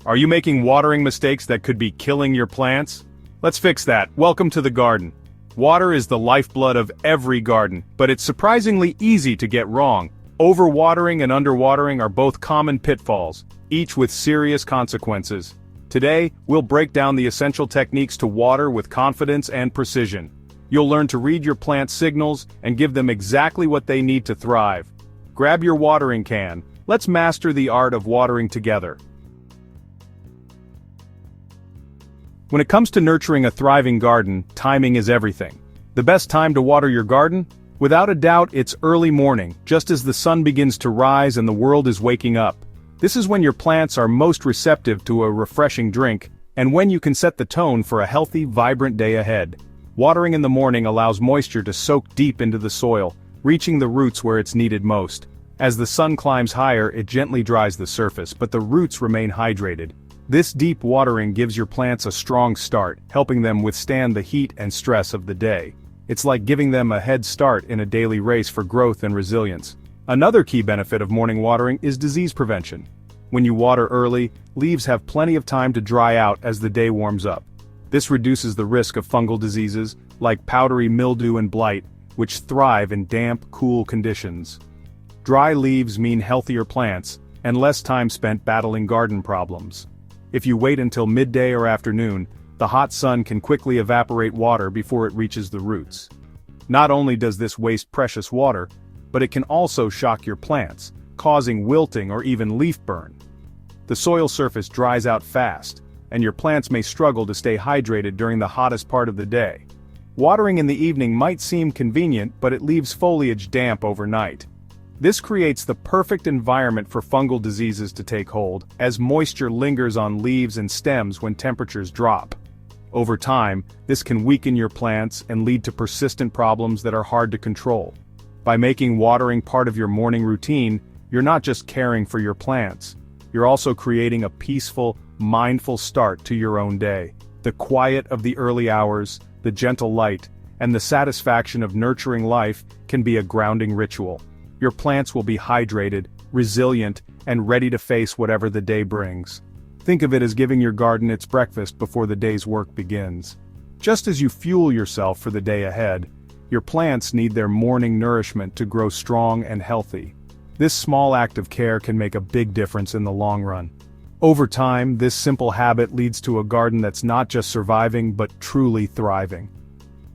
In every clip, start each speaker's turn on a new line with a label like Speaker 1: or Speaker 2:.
Speaker 1: Are you making watering mistakes that could be killing your plants? Let's fix that. Welcome to the garden. Water is the lifeblood of every garden, but it's surprisingly easy to get wrong. Overwatering and underwatering are both common pitfalls, each with serious consequences. Today, we'll break down the essential techniques to water with confidence and precision. You'll learn to read your plant signals and give them exactly what they need to thrive. Grab your watering can. Let's master the art of watering together. When it comes to nurturing a thriving garden, timing is everything. The best time to water your garden? Without a doubt, it's early morning, just as the sun begins to rise and the world is waking up. This is when your plants are most receptive to a refreshing drink, and when you can set the tone for a healthy, vibrant day ahead. Watering in the morning allows moisture to soak deep into the soil, reaching the roots where it's needed most. As the sun climbs higher, it gently dries the surface, but the roots remain hydrated. This deep watering gives your plants a strong start, helping them withstand the heat and stress of the day. It's like giving them a head start in a daily race for growth and resilience. Another key benefit of morning watering is disease prevention. When you water early, leaves have plenty of time to dry out as the day warms up. This reduces the risk of fungal diseases, like powdery mildew and blight, which thrive in damp, cool conditions. Dry leaves mean healthier plants, and less time spent battling garden problems. If you wait until midday or afternoon, the hot sun can quickly evaporate water before it reaches the roots. Not only does this waste precious water, but it can also shock your plants, causing wilting or even leaf burn. The soil surface dries out fast, and your plants may struggle to stay hydrated during the hottest part of the day. Watering in the evening might seem convenient, but it leaves foliage damp overnight. This creates the perfect environment for fungal diseases to take hold, as moisture lingers on leaves and stems when temperatures drop. Over time, this can weaken your plants and lead to persistent problems that are hard to control. By making watering part of your morning routine, you're not just caring for your plants, you're also creating a peaceful, mindful start to your own day. The quiet of the early hours, the gentle light, and the satisfaction of nurturing life can be a grounding ritual. Your plants will be hydrated, resilient, and ready to face whatever the day brings. Think of it as giving your garden its breakfast before the day's work begins. Just as you fuel yourself for the day ahead, your plants need their morning nourishment to grow strong and healthy. This small act of care can make a big difference in the long run. Over time, this simple habit leads to a garden that's not just surviving but truly thriving.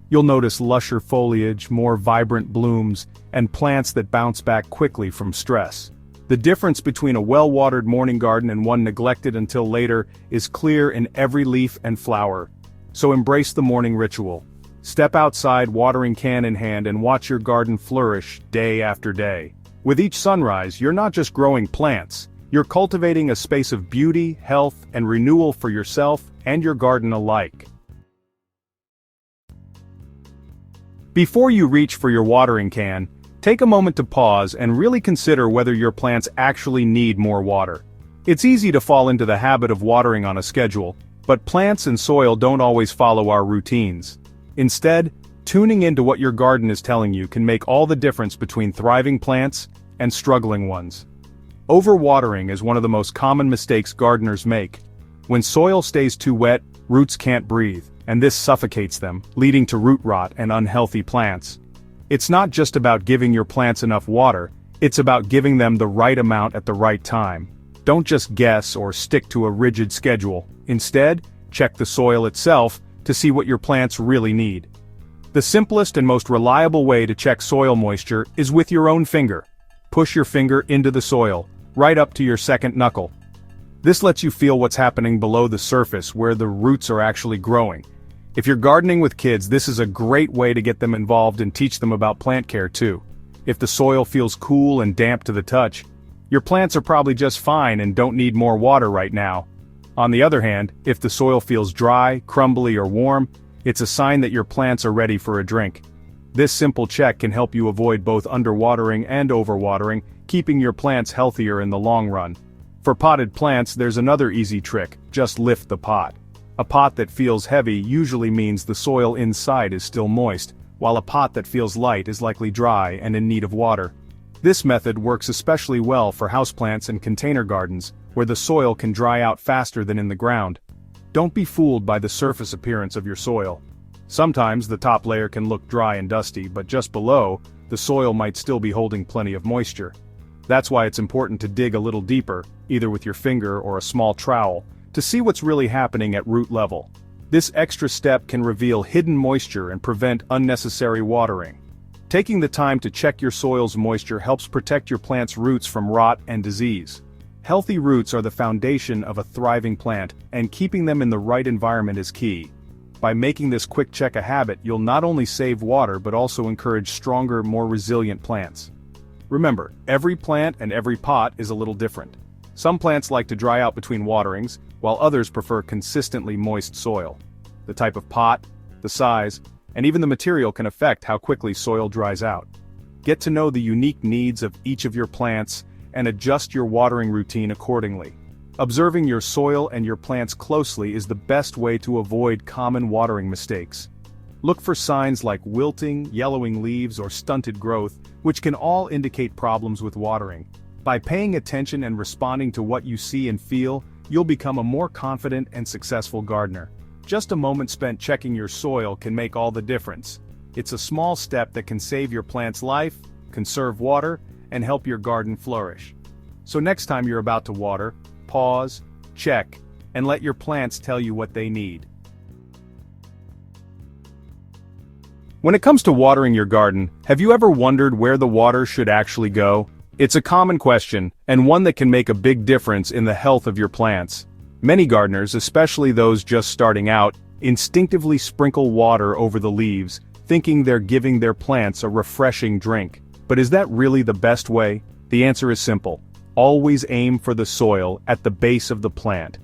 Speaker 1: You'll notice lusher foliage, more vibrant blooms, and plants that bounce back quickly from stress. The difference between a well-watered morning garden and one neglected until later is clear in every leaf and flower. So embrace the morning ritual. Step outside, watering can in hand, and watch your garden flourish day after day. With each sunrise, you're not just growing plants, you're cultivating a space of beauty, health, and renewal for yourself and your garden alike. Before you reach for your watering can, take a moment to pause and really consider whether your plants actually need more water. It's easy to fall into the habit of watering on a schedule, but plants and soil don't always follow our routines. Instead, tuning into what your garden is telling you can make all the difference between thriving plants and struggling ones. Overwatering is one of the most common mistakes gardeners make. When soil stays too wet, roots can't breathe, and this suffocates them, leading to root rot and unhealthy plants. It's not just about giving your plants enough water, it's about giving them the right amount at the right time. Don't just guess or stick to a rigid schedule. Instead, check the soil itself to see what your plants really need. The simplest and most reliable way to check soil moisture is with your own finger. Push your finger into the soil, right up to your second knuckle. This lets you feel what's happening below the surface where the roots are actually growing. If you're gardening with kids, this is a great way to get them involved and teach them about plant care too. If the soil feels cool and damp to the touch, your plants are probably just fine and don't need more water right now. On the other hand, if the soil feels dry, crumbly, or warm, it's a sign that your plants are ready for a drink. This simple check can help you avoid both underwatering and overwatering, keeping your plants healthier in the long run. For potted plants, there's another easy trick: just lift the pot. A pot that feels heavy usually means the soil inside is still moist, while a pot that feels light is likely dry and in need of water. This method works especially well for houseplants and container gardens, where the soil can dry out faster than in the ground. Don't be fooled by the surface appearance of your soil. Sometimes the top layer can look dry and dusty, but just below, the soil might still be holding plenty of moisture. That's why it's important to dig a little deeper, either with your finger or a small trowel, to see what's really happening at root level. This extra step can reveal hidden moisture and prevent unnecessary watering. Taking the time to check your soil's moisture helps protect your plant's roots from rot and disease. Healthy roots are the foundation of a thriving plant, and keeping them in the right environment is key. By making this quick check a habit, you'll not only save water but also encourage stronger, more resilient plants. Remember, every plant and every pot is a little different. Some plants like to dry out between waterings, while others prefer consistently moist soil. The type of pot, the size, and even the material can affect how quickly soil dries out. Get to know the unique needs of each of your plants and adjust your watering routine accordingly. Observing your soil and your plants closely is the best way to avoid common watering mistakes. Look for signs like wilting, yellowing leaves, or stunted growth, which can all indicate problems with watering. By paying attention and responding to what you see and feel, you'll become a more confident and successful gardener. Just a moment spent checking your soil can make all the difference. It's a small step that can save your plant's life, conserve water, and help your garden flourish. So next time you're about to water, pause, check, and let your plants tell you what they need. When it comes to watering your garden, have you ever wondered where the water should actually go? It's a common question, and one that can make a big difference in the health of your plants. Many gardeners, especially those just starting out, instinctively sprinkle water over the leaves, thinking they're giving their plants a refreshing drink. But is that really the best way? The answer is simple. Always aim for the soil at the base of the plant.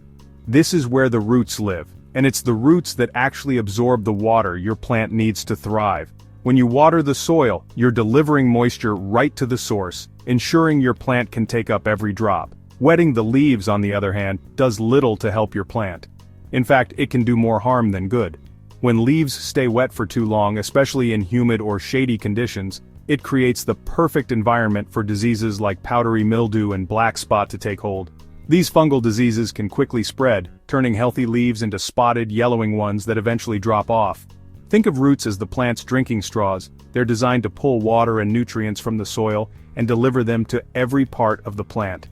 Speaker 1: This is where the roots live, and it's the roots that actually absorb the water your plant needs to thrive. When you water the soil, you're delivering moisture right to the source, ensuring your plant can take up every drop. Wetting the leaves, on the other hand, does little to help your plant. In fact, it can do more harm than good. When leaves stay wet for too long, especially in humid or shady conditions, it creates the perfect environment for diseases like powdery mildew and black spot to take hold. These fungal diseases can quickly spread, turning healthy leaves into spotted, yellowing ones that eventually drop off. Think of roots as the plant's drinking straws. They're designed to pull water and nutrients from the soil and deliver them to every part of the plant.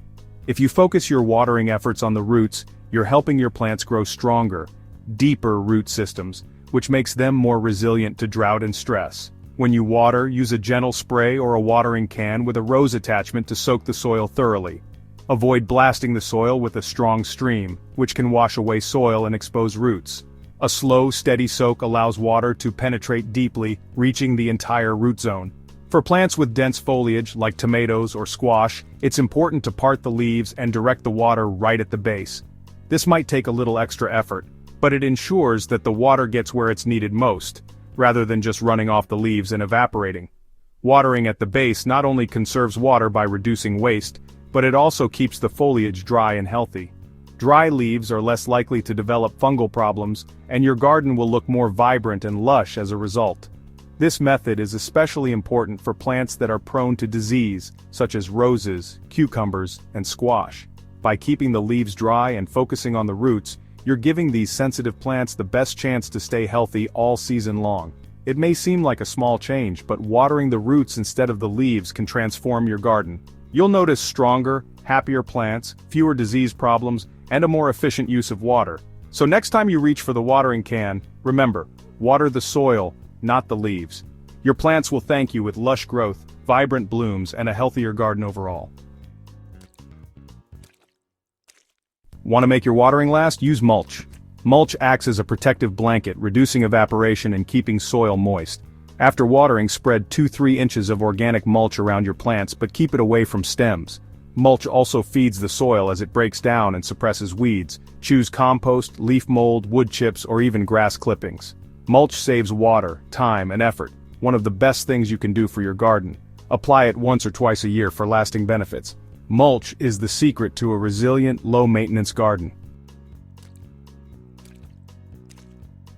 Speaker 1: If you focus your watering efforts on the roots, you're helping your plants grow stronger, deeper root systems, which makes them more resilient to drought and stress. When you water, use a gentle spray or a watering can with a rose attachment to soak the soil thoroughly. Avoid blasting the soil with a strong stream, which can wash away soil and expose roots. A slow, steady soak allows water to penetrate deeply, reaching the entire root zone. For plants with dense foliage, like tomatoes or squash, it's important to part the leaves and direct the water right at the base. This might take a little extra effort, but it ensures that the water gets where it's needed most, rather than just running off the leaves and evaporating. Watering at the base not only conserves water by reducing waste, but it also keeps the foliage dry and healthy. Dry leaves are less likely to develop fungal problems, and your garden will look more vibrant and lush as a result. This method is especially important for plants that are prone to disease, such as roses, cucumbers, and squash. By keeping the leaves dry and focusing on the roots, you're giving these sensitive plants the best chance to stay healthy all season long. It may seem like a small change, but watering the roots instead of the leaves can transform your garden. You'll notice stronger, happier plants, fewer disease problems, and a more efficient use of water. So next time you reach for the watering can, remember, water the soil, not the leaves. Your plants will thank you with lush growth, vibrant blooms, and a healthier garden overall. Want to make your watering last? Use mulch. Mulch acts as a protective blanket, reducing evaporation and keeping soil moist. After watering, spread 2-3 inches of organic mulch around your plants, but keep it away from stems. Mulch also feeds the soil as it breaks down and suppresses weeds. Choose compost, leaf mold, wood chips, or even grass clippings. Mulch saves water, time, and effort, one of the best things you can do for your garden. Apply it once or twice a year for lasting benefits. Mulch is the secret to a resilient, low-maintenance garden.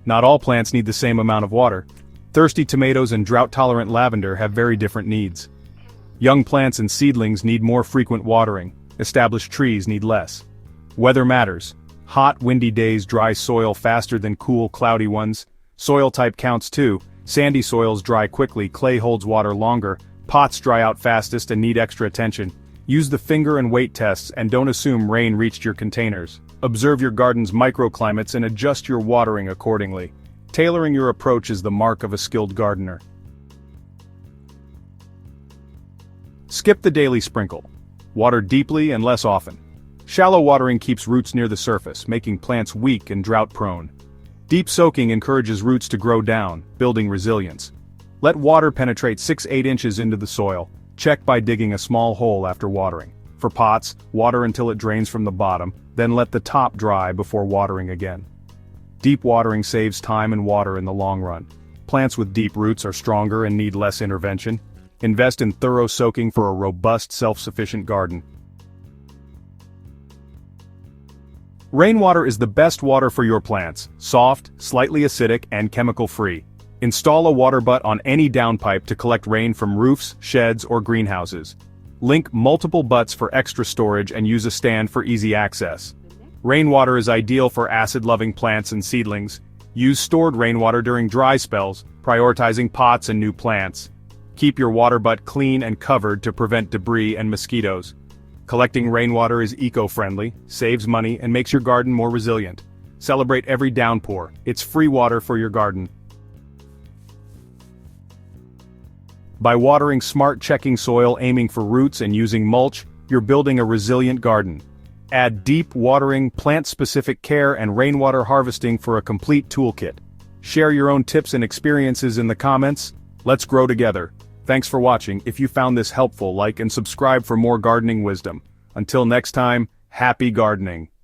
Speaker 1: Not all plants need the same amount of water. Thirsty tomatoes and drought-tolerant lavender have very different needs. Young plants and seedlings need more frequent watering, established trees need less. Weather matters. Hot, windy days dry soil faster than cool, cloudy ones. Soil type counts too. Sandy soils dry quickly, clay holds water longer, pots dry out fastest and need extra attention. Use the finger and weight tests and don't assume rain reached your containers. Observe your garden's microclimates and adjust your watering accordingly. Tailoring your approach is the mark of a skilled gardener. Skip the daily sprinkle. Water deeply and less often. Shallow watering keeps roots near the surface, making plants weak and drought-prone. Deep soaking encourages roots to grow down, building resilience. Let water penetrate 6-8 inches into the soil. Check by digging a small hole after watering. For pots, water until it drains from the bottom, then let the top dry before watering again. Deep watering saves time and water in the long run. Plants with deep roots are stronger and need less intervention. Invest in thorough soaking for a robust, self-sufficient garden. Rainwater is the best water for your plants, soft, slightly acidic, and chemical-free. Install a water butt on any downpipe to collect rain from roofs, sheds, or greenhouses. Link multiple butts for extra storage and use a stand for easy access. Rainwater is ideal for acid-loving plants and seedlings. Use stored rainwater during dry spells, prioritizing pots and new plants. Keep your water butt clean and covered to prevent debris and mosquitoes. Collecting rainwater is eco-friendly, saves money, and makes your garden more resilient. Celebrate every downpour. It's free water for your garden. By watering smart, checking soil, aiming for roots, and using mulch, you're building a resilient garden. Add deep watering, plant-specific care, and rainwater harvesting for a complete toolkit. Share your own tips and experiences in the comments. Let's grow together. Thanks for watching. If you found this helpful, like and subscribe for more gardening wisdom. Until next time, happy gardening.